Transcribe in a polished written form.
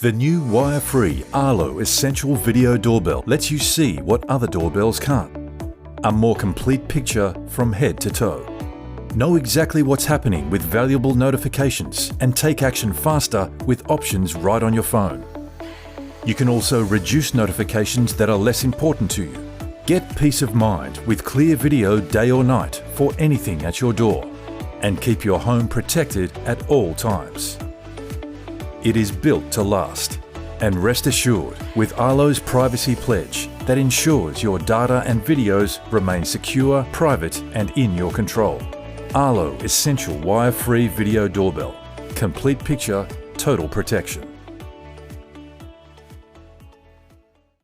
The new wire-free Arlo Essential Video Doorbell lets you see what other doorbells can't. A more complete picture from head to toe. Know exactly what's happening with valuable notifications and take action faster with options right on your phone. You can also reduce notifications that are less important to you. Get peace of mind with clear video day or night for anything at your door, and keep your home protected at all times. It is built to last, and rest assured with Arlo's Privacy Pledge that ensures your data and videos remain secure, private and in your control. Arlo Essential Wire-Free Video Doorbell. Complete picture, total protection.